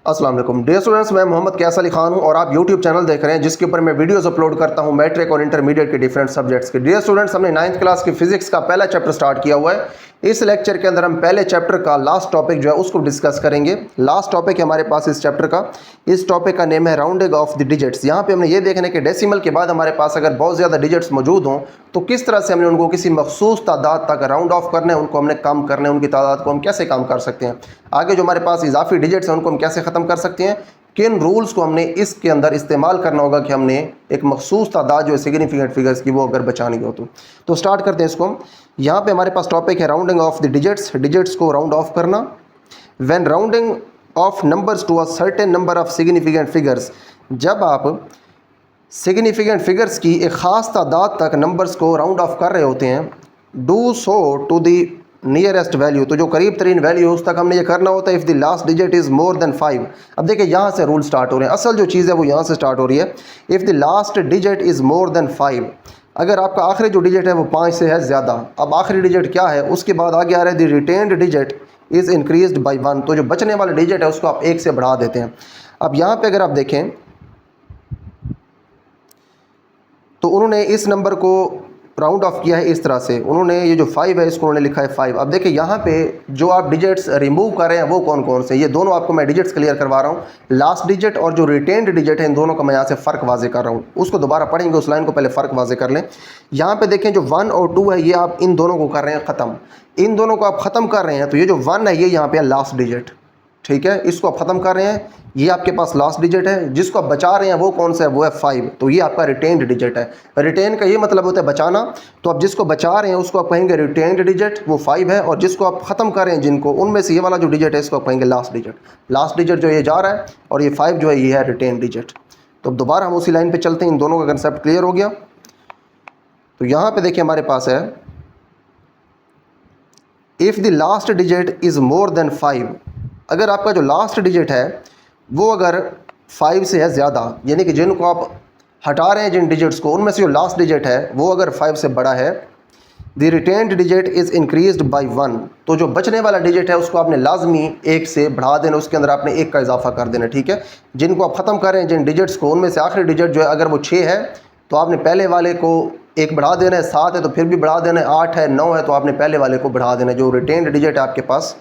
अस्सलाम वालेकुम dear students, मैं मोहम्मद कैस अली खान हूं और आप यूट्यूब चैनल देख रहे हैं जिसके ऊपर मैं वीडियोस अपलोड करता हूं मैट्रिक और इंटरमीडिएट के डिफरेंट सब्जेक्ट्स के। डियर स्टूडेंट्स, हमने 9th क्लास की फिजिक्स का पहला चैप्टर स्टार्ट किया हुआ है। इस लेक्चर के अंदर हम पहले चैप्टर का लास्ट टॉपिक जो है उसको डिस्कस करेंगे। लास्ट टॉपिक है हमारे पास इस चैप्टर का। इस टॉपिक का नेम है राउंडिंग ऑफ द डिजिट्स। यहाँ पे हमने ये देखने के डेसिमल के बाद हमारे पास अगर बहुत ज़्यादा डिजिट्स मौजूद हों तो किस तरह से हमने उनको किसी मखसूस तादाद तक राउंड ऑफ करना है, उनको हमने कम करना है, उनकी तादाद को हम कैसे कम कर सकते हैं। आगे जो हमारे पास इजाफी डिजिट्स हैं उनको हम कैसे ख़त्म कर सकते हैं, किन रूल्स को हमने इसके अंदर इस्तेमाल करना होगा कि हमने एक मखसूस तादाद जो है सिग्निफिकेंट फिगर्स की वो अगर बचानी हो तो स्टार्ट करते हैं इसको हम। यहाँ पे हमारे पास टॉपिक है rounding off the digits, digits को राउंड ऑफ करना। When rounding off numbers to a certain number of significant figures, जब आप सिग्निफिकेंट फिगर्स की एक ख़ास तादाद तक नंबर्स को राउंड ऑफ कर रहे होते हैं, do so to the nearest value, तो जो करीब तरीन वैल्यू उस तक हमने ये करना होता है। If the last digit is more than 5। अब देखिए यहाँ से रूल स्टार्ट हो रहे हैं, असल जो चीज़ है वो यहाँ से स्टार्ट हो रही है। If the last digit is more than 5, अगर आपका आखिरी जो डिजिट है वो 5 से है ज़्यादा। अब आखिरी डिजिट क्या है, उसके बाद आगे आ रहा है the retained digit is increased by 1, तो जो बचने वाला डिजिट है उसको आप 1 से बढ़ा देते हैं। अब यहाँ पर अगर आप देखें तो उन्होंने इस नंबर को राउंड ऑफ किया है इस तरह से। उन्होंने ये जो 5 है इसको उन्होंने लिखा है 5। अब देखिए यहाँ पे जो आप डिजिट्स रिमूव कर रहे हैं वो कौन कौन से, ये दोनों आपको मैं डिजिट्स क्लियर करवा रहा हूँ। लास्ट डिजिट और जो रिटेन्ड डिजिट है इन दोनों का मैं यहाँ से फ़र्क वाजे कर रहा हूँ। उसको दोबारा पढ़ेंगे, उस लाइन को पहले फ़र्क वाजे कर लें। यहाँ पे देखें जो 1 और 2 है ये आप इन दोनों को कर रहे हैं ख़त्म। इन दोनों को आप ख़त्म कर रहे हैं तो ये जो 1 है ये यहाँ पे लास्ट डिजिट, ठीक है, इसको आप ख़त्म कर रहे हैं, ये आपके पास लास्ट डिजिट है। जिसको आप बचा रहे हैं वो कौन सा है, वो है 5, तो ये आपका रिटेन्ड डिजिट है। रिटेन का ये मतलब होता है बचाना, तो आप जिसको बचा रहे हैं उसको आप कहेंगे रिटेन्ड डिजिट, वो 5 है। और जिसको आप ख़त्म कर रहे हैं जिनको, उनमें से ये वाला जो डिजिट है इसको आप कहेंगे लास्ट डिजिट। लास्ट डिजिट जो ये जा रहा है और ये 5 जो है ये है रिटेन डिजिट। तो दोबारा हम उसी लाइन पर चलते हैं, इन दोनों का कंसेप्ट क्लियर हो गया। तो यहाँ पर देखिए हमारे पास है if the last digit is more than 5, अगर आपका जो लास्ट डिजिट है वो अगर 5 से है ज़्यादा, यानी कि जिनको आप हटा रहे हैं जिन डिजिट्स को, उनमें से जो लास्ट डिजिट है वो अगर 5 से बड़ा है, the retained digit is increased by 1, तो जो बचने वाला डिजिट है उसको आपने लाजमी 1 से बढ़ा देना, उसके अंदर आपने 1 का इजाफा कर देना, ठीक है। जिनको आप ख़त्म कर रहे हैं जिन डिजिट्स को, उनमें से आखिरी डिजिट जो है अगर वो 6 है तो आपने पहले वाले को 1 बढ़ा देना है, 7 है तो फिर भी बढ़ा देना है, 8 है, 9 है तो आपने पहले वाले को बढ़ा देना है। जो रिटेन्ड डिजिट है आपके पास,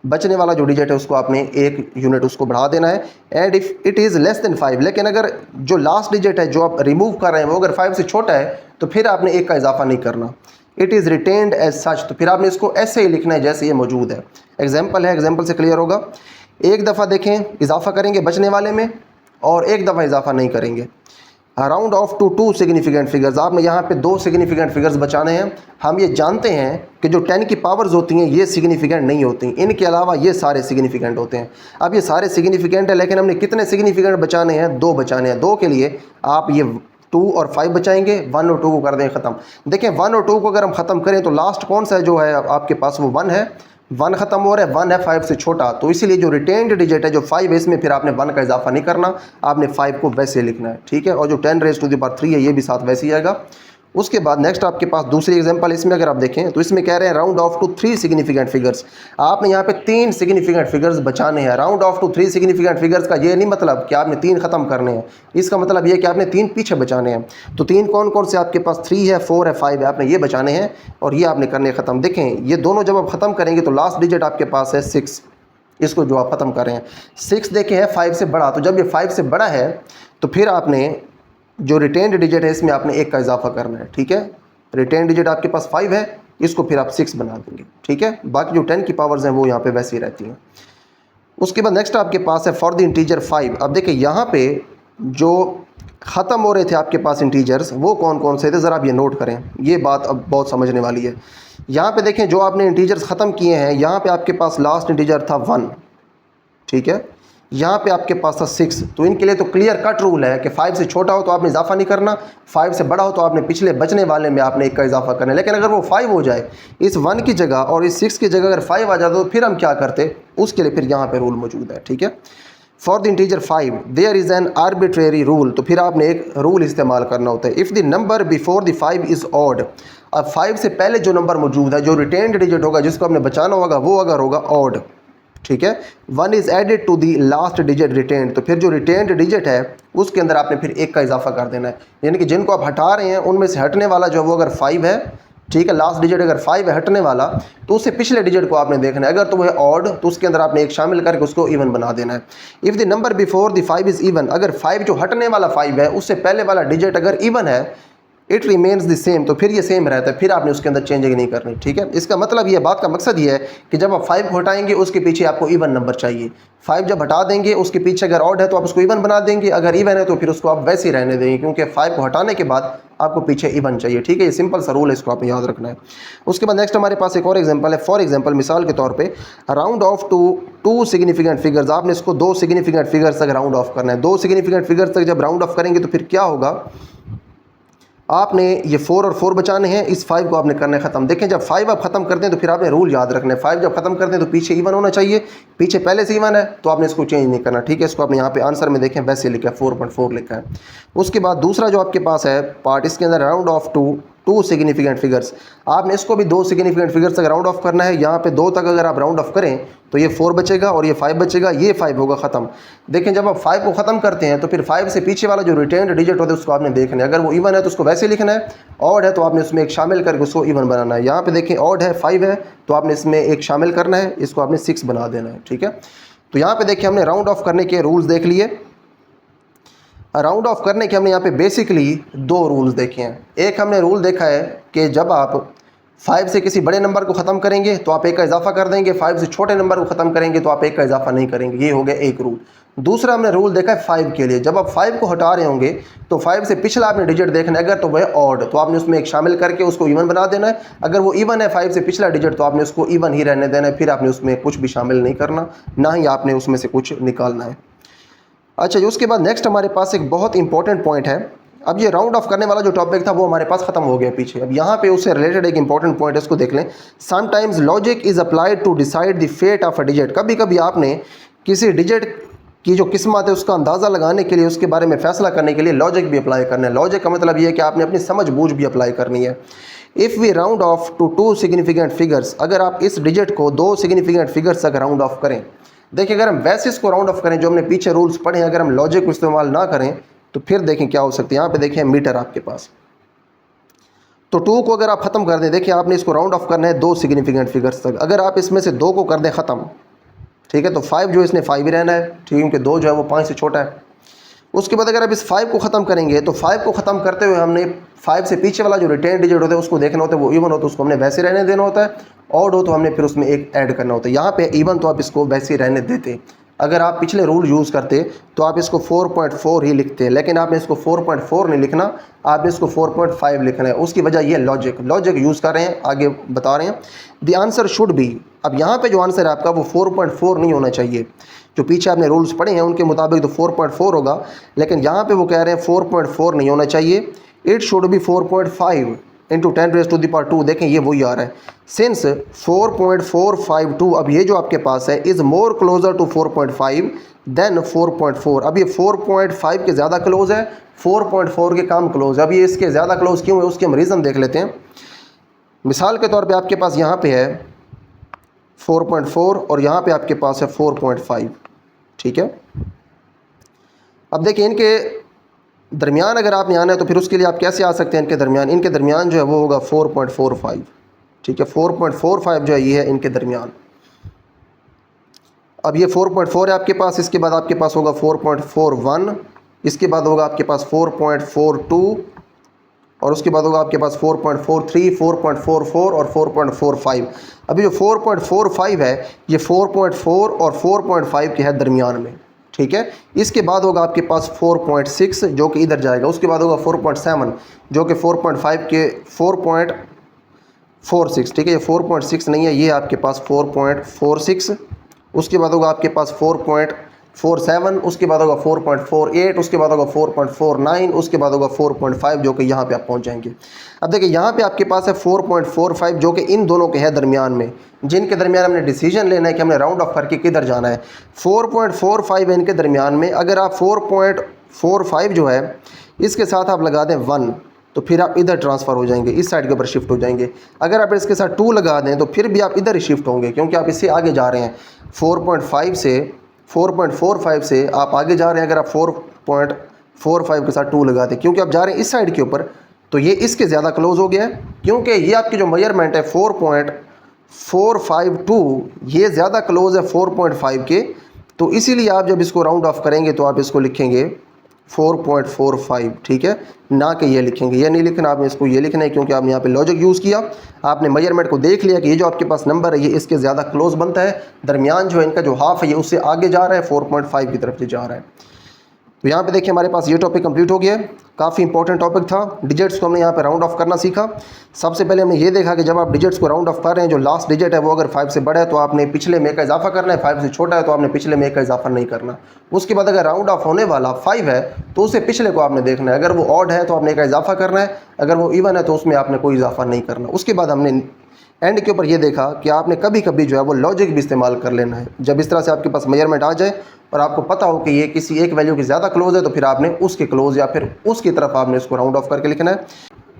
बचने वाला जो डिजिट है उसको आपने 1 यूनिट उसको बढ़ा देना है। And if it is less than 5, लेकिन अगर जो लास्ट डिजिट है जो आप रिमूव कर रहे हैं वो अगर 5 से छोटा है तो फिर आपने 1 का इजाफा नहीं करना। It is retained as such, तो फिर आपने इसको ऐसे ही लिखना है जैसे ये मौजूद है। एग्जाम्पल है, एग्जाम्पल से क्लियर होगा। एक दफ़ा देखें इजाफा करेंगे बचने वाले में और एक दफ़ा इजाफा नहीं करेंगे। Round off to 2 significant figures, आपने यहाँ पे 2 सिग्निफिकेंट फिगर्स बचाने हैं। हम ये जानते हैं कि जो 10 की पावर्स होती हैं ये सिग्निफिकेंट नहीं होती, इनके अलावा ये सारे सिग्निफिकेंट होते हैं। अब ये सारे सिग्निफिकेंट है लेकिन हमने कितने सिग्निफिकेंट बचाने हैं, 2 बचाने हैं। 2 के लिए आप ये 2 और 5 बचाएंगे, 1 और 2 को कर दें ख़त्म। देखें 1 और 2 को अगर हम ख़त्म करें तो लास्ट कौन सा जो है आपके पास, वो 1 है। 1 ख़त्म हो रहा है, 1 है 5 से छोटा, तो इसीलिए जो रिटेन्ड डिजिट है जो 5 है इसमें फिर आपने 1 का इजाफा नहीं करना, आपने 5 को वैसे लिखना है, ठीक है। और जो 10 रेज़ टू द पावर 3 है ये भी साथ वैसे ही आएगा। उसके बाद नेक्स्ट आपके पास दूसरी एग्जांपल, इसमें अगर आप देखें तो इसमें कह रहे हैं round off to 3 significant figures. आपने यहाँ पे 3 सिग्निफिकेंट फिगर्स बचाने हैं। Round off to 3 significant figures का ये नहीं मतलब कि आपने 3 ख़त्म करने हैं, इसका मतलब ये कि आपने 3 पीछे बचाने हैं। तो 3 कौन कौन से आपके पास, 3 है, 4 है, 5 है, आपने ये बचाने हैं और ये आपने करने ख़त्म। देखें ये दोनों जब आप ख़त्म करेंगे तो लास्ट डिजिट आपके पास है 6, इसको जो आप ख़त्म कर रहे हैं 6 देखें है 5 से बड़ा, तो जब ये 5 से बड़ा है तो फिर आपने जो रिटेन्ड डिजिट है इसमें आपने 1 का इजाफा करना है, ठीक है। रिटेन डिजिट आपके पास 5 है, इसको फिर आप 6 बना देंगे, ठीक है। बाकी जो 10 की पावर्स हैं वो यहाँ पे वैसे ही रहती हैं। उसके बाद नेक्स्ट आपके पास है फॉर द इंटीजर 5। अब देखिए यहाँ पे जो ख़त्म हो रहे थे आपके पास इंटीजर्स वो कौन कौन से थे, ज़रा आप ये नोट करें, ये बात अब बहुत समझने वाली है। यहाँ पे देखें जो आपने इंटीजर्स ख़त्म किए हैं, यहाँ पे आपके पास लास्ट इंटीजर था 1, ठीक है। यहाँ पे आपके पास था 6, तो इनके लिए तो क्लियर कट रूल है कि 5 से छोटा हो तो आपने इजाफा नहीं करना, 5 से बड़ा हो तो आपने पिछले बचने वाले में आपने 1 का इजाफा करना है। लेकिन अगर वो 5 हो जाए इस 1 की जगह और इस 6 की जगह अगर 5 आ जाता तो फिर हम क्या करते, उसके लिए फिर यहाँ पे रूल मौजूद है, ठीक है। For the integer 5 there is an arbitrary rule, तो फिर आपने एक रूल इस्तेमाल करना होता है। If the number before the 5 is odd, अब 5 से पहले जो नंबर मौजूद है, जो रिटेन्ड डिजिट होगा जिसको हमने बचाना होगा वो अगर होगा ऑड, ठीक है। 1 is added to the last digit retained, तो फिर जो रिटेन्ड डिजिट है उसके अंदर आपने फिर 1 का इजाफा कर देना है, यानी कि जिनको आप हटा रहे हैं उनमें से हटने वाला जो है वो अगर 5 है, ठीक है, लास्ट डिजिट अगर 5 है हटने वाला, तो उससे पिछले डिजिट को आपने देखना है। अगर तो वो है ऑड तो उसके अंदर आपने 1 शामिल करके उसको इवन बना देना है। If the number before the 5 is even, अगर 5 जो हटने वाला 5 है उससे पहले वाला डिजिट अगर इवन है, इट रिमेन्स द सेम, तो फिर ये सेम रहता है, फिर आपने उसके अंदर चेंजिंग नहीं करनी, ठीक है। इसका मतलब ये बात का मकसद ये है कि जब आप 5 को हटाएंगे उसके पीछे आपको इवन नंबर चाहिए। 5 जब हटा देंगे उसके पीछे अगर ऑड है तो आप उसको इवन बना देंगे, अगर इवन है तो फिर उसको आप वैसे ही रहने देंगे, क्योंकि 5 को हटाने के बाद आपको पीछे इवन चाहिए, ठीक है। ये सिंपल सा रूल है, इसको आपने याद रखना है। उसके बाद नेक्स्ट हमारे पास एक और एग्जांपल है। फॉर एग्जांपल, मिसाल के तौर पे round off to 2 significant figures, आपने इसको 2 सिग्निफिकेंट फिगर्स तक राउंड ऑफ करना है। 2 सिग्निफिकेंट फिगर्स तक जब राउंड ऑफ करेंगे तो फिर क्या होगा, आपने ये 4 और 4 बचाने हैं, इस 5 को आपने करना है ख़त्म। देखें जब 5 आप ख़त्म करते हैं तो फिर आपने रूल याद रखना है, 5 जब ख़त्म करते हैं तो पीछे इवन होना चाहिए, पीछे पहले से इवन है तो आपने इसको चेंज नहीं करना, ठीक है। इसको आपने यहाँ पे आंसर में देखें वैसे लिखा है, 4.4 लिखा है। उसके बाद दूसरा जो आपके पास है पार्ट, इसके अंदर round off to 2 significant figures, आपने इसको भी 2 सिग्निफिकेंट फिगर्स तक राउंड ऑफ करना है। यहाँ पे 2 तक अगर आप राउंड ऑफ करें तो ये 4 बचेगा और ये 5 बचेगा, ये 5 होगा ख़त्म। देखें जब आप 5 को ख़त्म करते हैं तो फिर 5 से पीछे वाला जो रिटेन्ड डिजिट होता है उसको आपने देखना है, अगर वो इवन है तो उसको वैसे लिखना है, ऑड है तो आपने उसमें 1 शामिल करके उसको इवन बनाना है। यहाँ पे देखें ऑड है 5 है तो आपने इसमें 1 शामिल करना है, इसको आपने 6 बना देना है, ठीक है। तो यहाँ पे देखिए हमने राउंड ऑफ करने के रूल्स देख लिए। राउंड ऑफ करने के हमने यहाँ पे बेसिकली 2 रूल्स देखे हैं। एक हमने रूल देखा है कि जब आप 5 से किसी बड़े नंबर को ख़त्म करेंगे तो आप 1 का इजाफा कर देंगे, 5 से छोटे नंबर को ख़त्म करेंगे तो आप 1 का इजाफा नहीं करेंगे, ये हो गया एक रूल। दूसरा हमने रूल देखा है 5 के लिए, जब आप 5 को हटा रहे होंगे तो 5 से पिछला आपने डिजिट देखना है, अगर तो वह ऑड तो आपने उसमें 1 शामिल करके उसको इवन बना देना है, अगर वो इवन है 5 से पिछला डिजिट तो आपने उसको इवन ही रहने देना है, फिर आपने उसमें कुछ भी शामिल नहीं करना, ना ही आपने उसमें से कुछ निकालना है। अच्छा जी, उसके बाद नेक्स्ट हमारे पास एक बहुत इंपॉर्टेंट पॉइंट है। अब ये राउंड ऑफ करने वाला जो टॉपिक था वो हमारे पास ख़त्म हो गया पीछे। अब यहाँ पे उससे रिलेटेड एक इंपॉर्टेंट पॉइंट है, इसको देख लें। Sometimes logic is applied to decide the fate of a digit, कभी कभी आपने किसी डिजिट की जो किस्मत है उसका अंदाज़ा लगाने के लिए, उसके बारे में फ़ैसला करने के लिए लॉजिक भी अप्लाई करना है। लॉजिक का मतलब ये है कि आपने अपनी समझ बूझ भी अप्लाई करनी है। If we round off to 2 significant figures, अगर आप इस डिजिट को 2 सिग्निफिकेंट फिगर्स तक राउंड ऑफ करें, देखिए अगर हम वैसे इसको राउंड ऑफ करें जो हमने पीछे रूल्स पढ़े हैं, अगर हम लॉजिक को इस्तेमाल ना करें तो फिर देखें क्या हो सकता है। यहाँ पे देखें मीटर आपके पास, तो 2 को अगर आप ख़त्म कर दें, देखिए आपने इसको राउंड ऑफ करना है 2 सिग्निफिकेंट फिगर्स तक, अगर आप इसमें से 2 को कर दें ख़त्म, ठीक है, तो 5 जो इसने 5 ही रहना है, ठीक है, क्योंकि 2 जो है वो 5 से छोटा है। उसके बाद अगर आप इस 5 को ख़त्म करेंगे तो 5 को ख़त्म करते हुए हमने 5 से पीछे वाला जो रिटेन डिजिट होता है उसको देखना होता है, वो इवन हो तो उसको हमने वैसे रहने देना होता है, ऑड हो तो हमने फिर उसमें 1 ऐड करना होता है। यहाँ पे इवन तो आप इसको वैसे ही रहने देते, अगर आप पिछले रूल यूज़ करते तो आप इसको 4.4 ही लिखते, लेकिन आपने इसको 4.4 नहीं लिखना, आपने इसको 4.5 लिखना है। उसकी वजह ये लॉजिक यूज़ कर रहे हैं, आगे बता रहे हैं। द आंसर शुड बी, अब यहाँ पे जो आंसर है आपका वो 4.4 नहीं होना चाहिए, जो पीछे आपने रूल्स पढ़े हैं उनके मुताबिक तो 4.4 होगा, लेकिन यहाँ पे वो कह रहे हैं 4.4 नहीं होना चाहिए, इट शुड बी 4.5 इंटू 10⁻²। देखें ये वही आ रहा है, सिंस 4.452, अब ये जो आपके पास है is more closer to 4.5 than 4.4। अब ये 4.5 के ज़्यादा क्लोज है, 4.4 के कम क्लोज है। अब ये इसके ज़्यादा क्लोज क्यों है उसके हम रीज़न देख लेते हैं। मिसाल के तौर पे आपके पास यहाँ पे है 4.4 और यहाँ पे आपके पास है 4.5, ठीक है। अब देखिए इनके दरमियान अगर आपने आना है तो फिर उसके लिए आप कैसे आ सकते हैं, इनके दरमियान जो है वो होगा 4.45, ठीक है। 4.45 जो है ये है इनके दरमियान। अब ये 4.4 है आपके पास, इसके बाद आपके पास होगा 4.41, इसके बाद होगा आपके पास 4.42 और उसके बाद होगा आपके पास 4.43, 4.44 और 4.45। अभी जो 4.45 है ये 4.4 और 4.5 के है दरमियान में, ठीक है। इसके बाद होगा आपके पास 4.6 जो कि इधर जाएगा, उसके बाद होगा 4.7 जो कि 4.5 के 4.46, ठीक है। ये 4.6 नहीं है, ये आपके पास 4.46, उसके बाद होगा आपके पास 4.47, उसके बाद होगा 4.48, उसके बाद होगा 4.49, उसके बाद होगा 4.5 जो कि यहाँ पे आप पहुँच जाएंगे। अब देखिए यहाँ पे आपके पास है 4.45 जो कि इन दोनों के है दरमियान में, जिनके दरमियान हमने डिसीजन लेना है कि हमने राउंड ऑफ करके किधर जाना है। 4.45 है इनके दरमियान में, अगर आप 4.45 जो है इसके साथ आप लगा दें 1 तो फिर आप इधर ट्रांसफ़र हो जाएंगे, इस साइड के ऊपर शिफ्ट हो जाएंगे। अगर आप इसके साथ 2 लगा दें तो फिर भी आप इधर ही शिफ्ट होंगे क्योंकि आप इससे आगे जा रहे हैं। 4.5 से 4.45 से आप आगे जा रहे हैं, अगर आप 4.45 के साथ 2 लगाते हैं, क्योंकि आप जा रहे हैं इस साइड के ऊपर, तो ये इसके ज़्यादा क्लोज हो गया है, क्योंकि ये आपकी जो मेजरमेंट है 4.452 ये ज़्यादा क्लोज है 4.5 के, तो इसीलिए आप जब इसको राउंड ऑफ करेंगे तो आप इसको लिखेंगे 4.45, ठीक है, ना कि ये लिखेंगे, ये नहीं लिखना, आपने इसको ये लिखना है, क्योंकि आपने यहाँ पे लॉजिक यूज़ किया, आपने मेजरमेंट को देख लिया कि ये जो आपके पास नंबर है ये इसके ज़्यादा क्लोज बनता है, दरमियान जो है इनका जो हाफ है ये उससे आगे जा रहा है, 4.5 की तरफ से जा रहा है। तो यहाँ पे देखिए हमारे पास ये टॉपिक कंप्लीट हो गया है, काफ़ी इंपॉर्टेंट टॉपिक था। डिजिट्स को हमने यहाँ पे राउंड ऑफ करना सीखा। सबसे पहले हमने ये देखा कि जब आप डिजिट्स को राउंड ऑफ कर रहे हैं, जो लास्ट डिजिट है वो अगर 5 से बड़ा है तो आपने पिछले में का इजाफा करना है, 5 से छोटा है तो आपने पिछले में का इजाफा नहीं करना। उसके बाद अगर राउंड ऑफ होने वाला 5 है तो उससे पिछले को आपने देखना है, अगर वो ऑड है तो आपने का इजाफा करना है, अगर वो इवन है तो उसमें आपने कोई इजाफा नहीं करना। उसके बाद हमने एंड के ऊपर ये देखा कि आपने कभी कभी जो है वो लॉजिक भी इस्तेमाल कर लेना है। जब इस तरह से आपके पास मेजरमेंट आ जाए और आपको पता हो कि ये किसी एक वैल्यू की ज़्यादा क्लोज है, तो फिर आपने उसके क्लोज या फिर उसकी तरफ आपने इसको राउंड ऑफ करके लिखना है।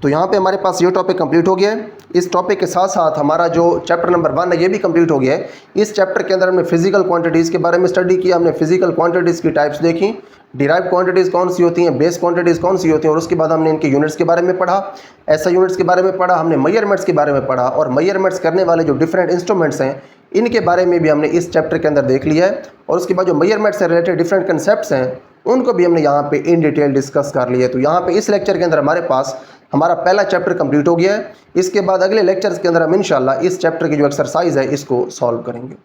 तो यहाँ पे हमारे पास ये टॉपिक कंप्लीट हो गया है। इस टॉपिक के साथ साथ हमारा जो चैप्टर नंबर 1 है ये भी कंप्लीट हो गया है। इस चैप्टर के अंदर हमने फिजिकल क्वांटिटीज़ के बारे में स्टडी किया, हमने फिजिकल क्वांटिटीज़ की टाइप्स देखी, डिराइव क्वांटिटीज़ कौन सी होती हैं, बेस क्वांटिटीज़ कौन सी होती हैं, और उसके बाद हमने इनके यूनिट्स के बारे में पढ़ा, ऐसा यूनिट्स के बारे में पढ़ा, हमने मेजरमेंट्स के बारे में पढ़ा, और मेजरमेंट्स करने वाले जो डिफरेंट इंस्ट्रूमेंट्स हैं इनके बारे में भी हमने इस चैप्टर के अंदर देख लिया है। और उसके बाद जो मेजरमेंट से रिलेटेड डिफरेंट कंसेप्ट्स हैं उनको भी हमने यहाँ पे इन डिटेल डिस्कस कर लिया है। तो यहाँ पे इस लेक्चर के अंदर हमारे पास हमारा पहला चैप्टर कंप्लीट हो गया है। इसके बाद अगले लेक्चर्स के अंदर हम इंशाल्लाह इस चैप्टर की जो एक्सरसाइज है इसको सॉल्व करेंगे।